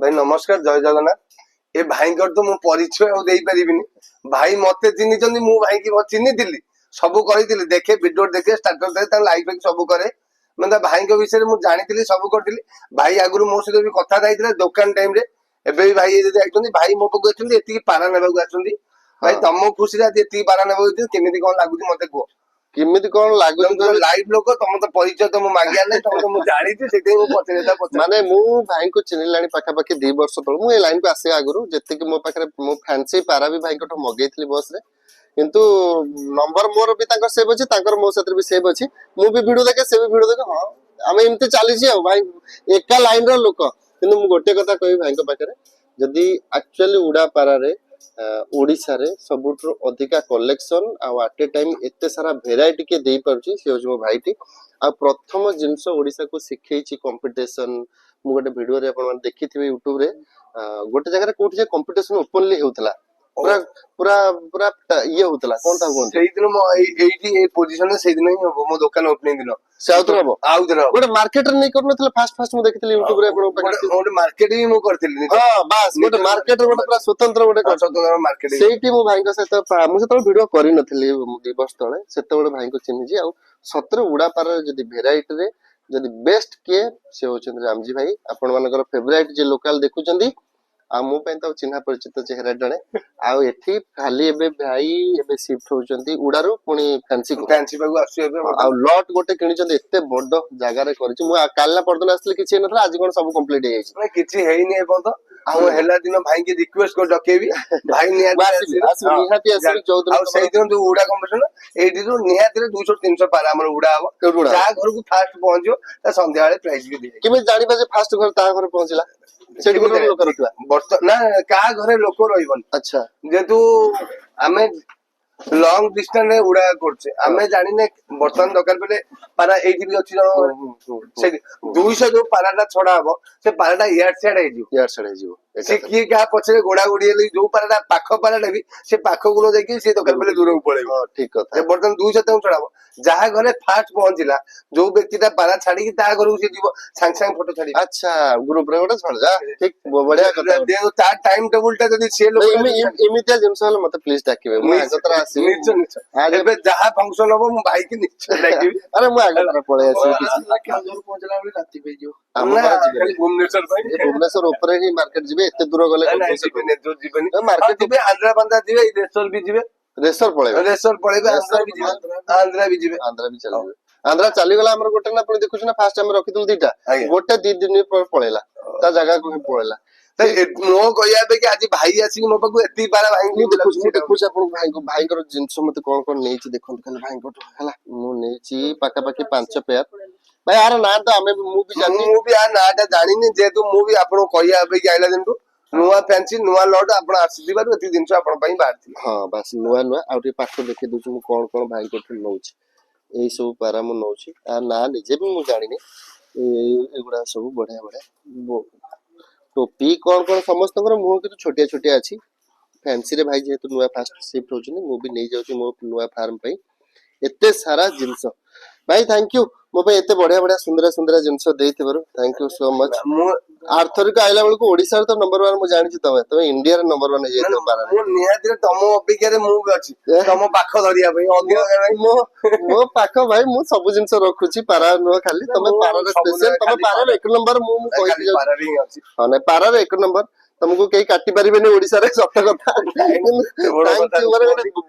भाई नमस्कार जय जगन्नाथ ए भाई तो मु परिचय दे परिबिनी भाई मते चिन्हिचंदी मु भाई की चिन्हिथिली सब करी देखे वीडियो देखे स्टाटस देखे लाइक सब करे मतलब भाई के विषय में जानी सब करी भाई आगु मो सहित भी कथा था दुकान टाइम रे एबे भी भाई आइछंदी भाई मो पक आछंदी एति पारा नेबाक आछंदी भाई तम खुशी रे एति पारा नेबाक केमिति कोन लागुची मते को केमिति कोन लागुची लाइव लोक तम तो परिचय तो मागिया नै तम तो मु जानी थी सेते मु पचरेता माने मु भाई को चिन्हिलाणी पाखा पाखी 2 वर्ष तळ मु ए लाइन को आसे आगुरु जत्ते कि मो पाखरे मो फैंसी पारा भी भाई को मगेइथली बस रे किंतु नंबर मोर भी तांकर सेव अछि तांकर मो साथे भी सेव अछि मु भी वीडियो देखे से भी वीडियो देखे हां आमे इमते चाली छी भाई एका लाइन रो लोक किंतु मु गोटे कथा कहि भाई को पाखरे जदी एक्चुअली उडा पारा रे ओडिसा रे सबुठरो अधिका कलेक्शन आ एट ए टाइम एते सारा वेराइटी के देई परछि से हो भाईटी आ प्रथम जिंस ओडिसा को सिखैछि कंपटीशन मु गोटे वीडियो रे अपन देखिथिबे YouTube रे गोटे जगह रे कोठी जे कंपटीशन ओपनली होतला पूरा पूरा पूरा ये होतला कोन ता कोन सेही दिन मो एठी ए पोजीशन सेही दिन ही मो दुकान ओपनिंग दिन से आउतर हबो आउतर गोटे मार्केट रे नै करनथला फास्ट मु देखितली YouTube रे अपन गोटे मार्केट ही मु करथिली हां बस गोटे मार्केट रे गोटे पूरा स्वतंत्र गोटे स्वतंत्र मार्केट सेठी मु भाई को सहित मु से वीडियो करि नथली 2 वर्ष तळे सेते बडे भाई को चिन्हि जी आ सत्र उडा पार जदी वेराइटी रे जदी बेस्ट के से होचंद्र रामजी भाई आपण मानकर फेवरेट जे लोकल देखुचंदी आ मु पे तो चिन्हा परिचित चेहरा जणे आ एठी खाली एबे भाई एबे शिफ्ट होचंती उडारू पुनी फैंसी पागु आसी एबे आ लॉट गोटे किनिचंदी एते बड्ड जागा रे करछि मु कालना परदन आसले किछि नथला आज कोन सब कंप्लीट हे जाइछि किछि हेइनी ए पतो आ हेला दिन भाई के रिक्वेस्ट को डकेबी भाई निहाती आसी चौधरी आ सेही दिन जो उडा कंपटीशन एठी जो निहाती रे 200 300 पार हमर उडा हबो जा घर को फास्ट पहुंचो ता संध्या वाले प्राइस भी दे किमे जानि बजे फास्ट घर ता घर पहुंचला सेठी गोटे लोक रखिबा बर्त ना का घरे लोक रहिबन अच्छा जेतु आमे लॉन्ग डिस्टेंस रे उडा करछे आमे जानि ने बर्तन दरकार पले पारा एठी भी अछि से 200 जो पाराटा छडा हबो से पाराटा यार साइड हे जिवो से की का पछरे गोडा गोडी ले जो पाराटा पाखो पाराटा भी से पाखो गुलो देखि से दरकार पले दूर पळेबो ठीक कथा से बर्तन 200 तक छडाबो जहा घरे फास्ट पहुंचिला जो व्यक्तिटा पारा छाडी की ता घर से जीवो सांग सांग फोटो छाडी अच्छा ग्रुप रे गोटे छड जा ठीक बढ़िया कथा दे ता टाइम टेबल टा जदी से लोक इमितिया जिंस वाला मते प्लीज डाकिबे मु आगतरा आसी निश्चय आज एबे जहा फंक्शन हबो मु भाई की निश्चय डाकिबी अरे मु आगतरा पळे आसी किछि दूर पहुंचला बली राती पे जो हमरा खाली भुवनेश्वर भाई भुवनेश्वर ऊपर ही मार्केट जिबे एते दूर गले जीवनी मार्केट जिबे आंध्रा बंदा जिबे रेसर भी जिबे रेसर पळेबे आंध्रा भी जिबे आंध्रा भी चलबे आंध्रा चली गला हमर गोटे ना आपण देखुछ ना फास्ट हम रखितल दीटा गोटे 2 दिन पर पळेला ता जगह को पळेला मो कहया बे कि आज भाई आसी मो पाकु एति बारा भाई को देखुछ आपण भाई को जिंस मते कोन कोन नेछि देखन खाली भाई को हला मु नेछि पाका पाकी 5 पेयर भाई यार ना तो हमें मु भी जानि मु भी आ नाटा जानिनी जेतु मु भी आपण कहया बे कि आइला दिनटू नुवा फैंसी नुवा लॉट आपण आसी दिबारु एति जिंस आपण पई बारथि हां बस नुवा नुवा आउटे पाखो देखि दोछु मु कोन कोन भाई को नउछि एई सब पारा मु नउछि आ ना निजे भी मु जानिनी एगुडा सब बढ़िया बढ़िया टोपी कोन कोन समस्त मुह के छोटिया छोटिया अछि फैंसी रे भाई जेतु नुवा फास्ट शिफ्ट होछनी मु भी नै जाउछि मो नुवा फार्म पई एते सारा जिंस भाई थैंक यू मो पे एते बढ़िया बढ़िया सुंदर सुंदर जिंस देइथिबारु थैंक यू सो मच मु आर्थरिक आइला बेल को ओडिसा रे तो नंबर 1 मु जानि छी तमे इंडिया रे नंबर 1 जे पारा मु निहाती रे तमो अपेक्षा रे मु भी अछि तमो पाखो धरिया भाई अधिक मो पाखो भाई मु सब जिंस रखुची पारा नो खाली तमे पारा रे स्पेशल तमे पारा रे 1 नंबर मु कहि पारा रे अछि हां नै पारा रे 1 नंबर तुमको कहीं काटी परिबेनी ओडिसा रे सत कथा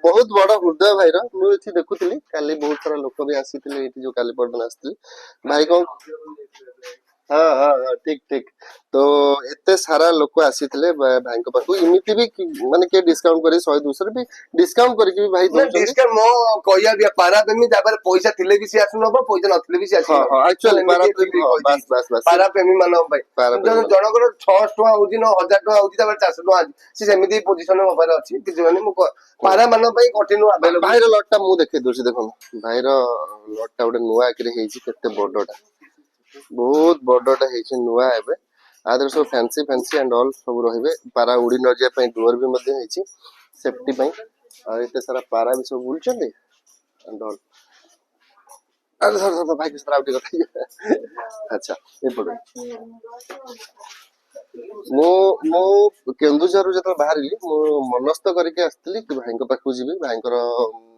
बहुत बड़ हृदय भाई रो मु एथि देखुतली काली बहुत सारा लोक भी आसीथिले एथि जो काली पडन आसीथिले भाई को हां ठीक ठीक तो एते सारा लोक आसीथिले भाई को पाखु इमिति भी माने के डिस्काउंट करी 100 200 भी डिस्काउंट करी भी भाई दो डिस्काउंट मो कहया भी पारा प्रेमी जाबर पैसा थिले भी से आसु नबो पैसा नथिले भी से आसु हां एक्चुअली पारा प्रेमी बस बस बस पारा प्रेमी मानो भाई जनकर 600 टका होजी न 1000 टका होजी तापर 400 टका से सेमिति पोजीशन में मोबाइल अछि कि जने मु पारा मानो भाई कंटिन्यू अवेलेबल भाई रो लॉट टा मु देखे दोसी देखो भाई रो लॉट टा उडे नुवा आकरे हेजी केते बडडा बहुत बडडा हेछि नुवा एबे आदर सब फैंसी फैंसी एंड ऑल सब रहिबे पारा उडी न जे पई डोर भी मध्ये हेछि सेफ्टी पई आ एते सारा पारा भी सब बुलचंदे एंड ऑल अरे सर भाई किस तरह उठी अच्छा ए पड़ो ମୁଁ କେନ୍ଦୁଝରରୁ ଯେତେବେଳେ ବାହାରିଲି ମୁଁ ମନସ୍ଥ କରିକି ଆସିଥିଲି କି ଭାଇଙ୍କ ପାଖକୁ ଯିବି,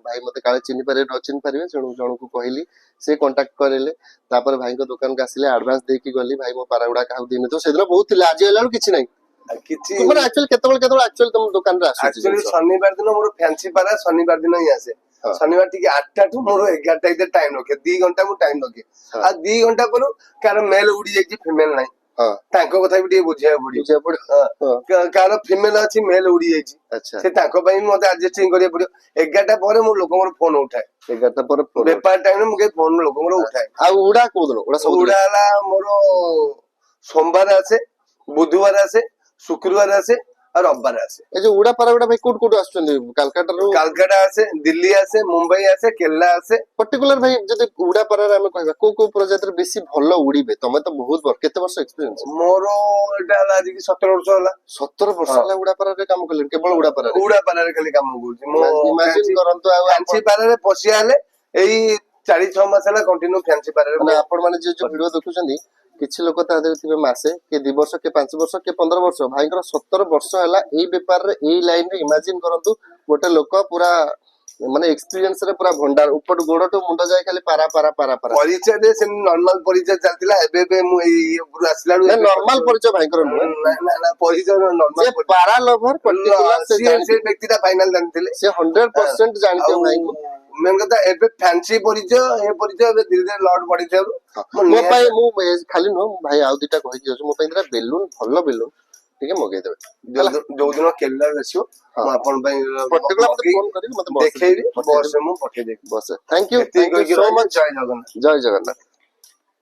ଭାଇ ମତେ କାଳେ ଚିହ୍ନି ପାରିବେ ନ ଚିହ୍ନି ପାରିବେ, ତେଣୁ ଜଣକୁ କହିଲି, ସେ କଣ୍ଟାକ୍ଟ କରିଲେ। ତାପରେ ଭାଇଙ୍କ ଦୋକାନକୁ ଆସିଲେ, ଆଡଭାନ୍ସ ଦେଇକି ଗଲି, ଭାଇ ମୋ ପାରା ଗୁଡା କାହାକୁ ଦେଇନଥିବ। ସେଦିନ ବହୁତ ଥିଲା, ଆଜି ହେଲା ବେଳକୁ କିଛି ନାହିଁ। କିଛି ମାନେ ଆକ୍ଚୁଆଲି କେତେବେଳେ ଆକ୍ଚୁଆଲି ତମ ଦୋକାନରେ ଆସୁଛି ଆକ୍ଚୁଆଲି ଜିନିଷ। ଶନିବାର ଦିନ ମୋର ଫ୍ୟାନ୍ସି ପାରା ଶନିବାର ଦିନ ହିଁ ଆସେ। ହଁ। ଶନିବାର ଟିକେ 8ଟା ଠୁ ମୋର 11ଟା ଭିତରେ ଟାଇମ ରଖେ, 2 ଘଣ୍ଟା ମୁଁ ଟାଇମ ରଖେ। ହଁ। ଆଉ 2 ଘଣ୍ଟା ପରେ କାହାର ମେଲ ଉଡି ଯାଇଛି, ଫିମେଲ ନାହିଁ, ହଁ ତାଙ୍କ କଥା ବି ଟିକେ ବୁଝିବାକୁ ପଡିବ। ବୁଝିବାକୁ ପଡିବ। ହଁ। କାହାର ଫିମେଲ ଅଛି, ମେଲ ଉଡି ଯାଇଛି, ଆଚ୍ଛା, ସେ ତାଙ୍କ ପାଇଁ ବି ମତେ ଆଡଜଷ୍ଟିଂ କରିବାକୁ ପଡିବ। 11ଟା ପରେ ମୁଁ ଲୋକଙ୍କର ଫୋନ ଉଠାଏ, 11ଟା ପରେ phone ବେପାର ଟାଇମରେ ମୁଁ କେହି ଫୋନ ଲୋକଙ୍କର ଉଠାଏ। ଆଉ ଉଡା କୋଉଦିନ? ଉଡା ସବୁଦିନ? ଉଡା ହେଲା ମୋର ସୋମବାର ଆସେ, ବୁଧବାର ଆସେ, ଶୁକ୍ରବାର ଆସେ, ଆଉ ରବିବାର ଆସେ। ଏ ଯୋଉ ଉଡା ପାରା ଗୁଡା ଭାଇ କୋଉଠୁ ଆସୁଛନ୍ତି? କାଲକାଟାରୁ? କାଲକାଟା ଆସେ, ଦିଲ୍ଲୀ ଆସେ, ମୁମ୍ବାଇ ଆସେ, କେରଲା ଆସେ। ପର୍ଟିକୁଲାର ଭାଇ ଯଦି ଉଡା ପାରାରେ ଆମେ କହିବା କୋଉ ପ୍ରଜାତିରେ ବେଶୀ ଭଲ ଉଡିବେ? ତମେ ତ ବହୁତ କେତେ ବର୍ଷ ଏକ୍ସପିରିଏନ୍ସ? ମୋର ଏଇଟା ହେଲା ଆଜିକି 17 ବର୍ଷ ହେଲା। 17 ବର୍ଷ ହେଲା ଉଡା ପାରାରେ କାମ କଲେଣି, କେବଳ ଉଡା ପାରାରେ? ଉଡା ପାରାରେ ଖାଲି କାମ କରୁଛି ମୁଁ। ଇମାଜିନ କରନ୍ତୁ, ଆଉ ଫ୍ୟାନ୍ସି ପାରାରେ ପଶିଆ ହେଲେ ଏଇ 4-6 ମାସ ହେଲା କଣ୍ଟିନ୍ୟୁ ଫ୍ୟାନ୍ସି ପାରାରେ ମାନେ ଆପଣ ମାନେ ଯୋଉ ଭିଡିଓ ଦେଖୁଛନ୍ତି, କିଛି ଲୋକ ତା ଦେହରେ ଥିବେ ମାସେ, କି 2 ବର୍ଷ, କି 5 ବର୍ଷ, କି 15 ବର୍ଷ। ଭାଇଙ୍କର 17 ବର୍ଷ ହେଲା ଏଇ ବେପାରରେ, ଏଇ ଲାଇନରେ। ଇମାଜିନ କରନ୍ତୁ ଗୋଟେ ଲୋକ ପୁରା ମାନେ ଏକ୍ସପିରିଏନ୍ସ ରେ ପୁରା ଭଣ୍ଡାର, ଉପରୁ ଗୋଡଠୁ ମୁଣ୍ଡ ଯାଏ ଖାଲି ପାରା। ପରିଚୟରେ ସେମିତି ନର୍ମାଲ ପରିଚୟ ଚାଲିଥିଲା। ଏବେ ମୁଁ ଏଇ ଉପରୁ ଆସିଲା ବେଳକୁ ନର୍ମାଲ ପରିଚୟ ଭାଇଙ୍କର ନୁହେଁ, ନା ପରିଚୟ ନର୍ମାଲ। ପାରା ଲଭର ପର୍ଟିକୁଲାର ସେ ବ୍ୟକ୍ତିଟା ଫାଇନାଲ ଜାଣିଥିଲେ, ସେ 100% ଜାଣିଥିବ ଭାଇଙ୍କୁ। ମେନ୍ କଥା ଏବେ ଫ୍ୟାନ୍ସି ପରିଚୟ, ଏ ପରିଚୟ ଏବେ ଧୀରେ ଧୀରେ ଲଡ ବଢିଥିବାରୁ ମୋ ପାଇଁ, ମୁଁ ଖାଲି ନୁହଁ ଭାଇ, ଆଉ ଦିଟା କହିକି ଯାଉଛି, ମୋ ପାଇଁ ଦିଟା ବେଲୁନ, ଭଲ ବେଲୁନ ଟିକେ ମଗେଇଦେବେ। ଯୋଉଦିନ କେରଳାରୁ ଆସିବ ମୁଁ ଆପଣ ପାଇଁ ଫୋନ କରିକି ମତେ ଦେଖେଇବି, ବସରେ ମୁଁ ପଠେଇଦେବି। ବସ୍, ଥ୍ୟାଙ୍କ ୟୁ ସୋ ମଚ୍। ଜୟ ଜଗନ୍ନାଥ। ଜୟ ଜଗନ୍ନାଥ।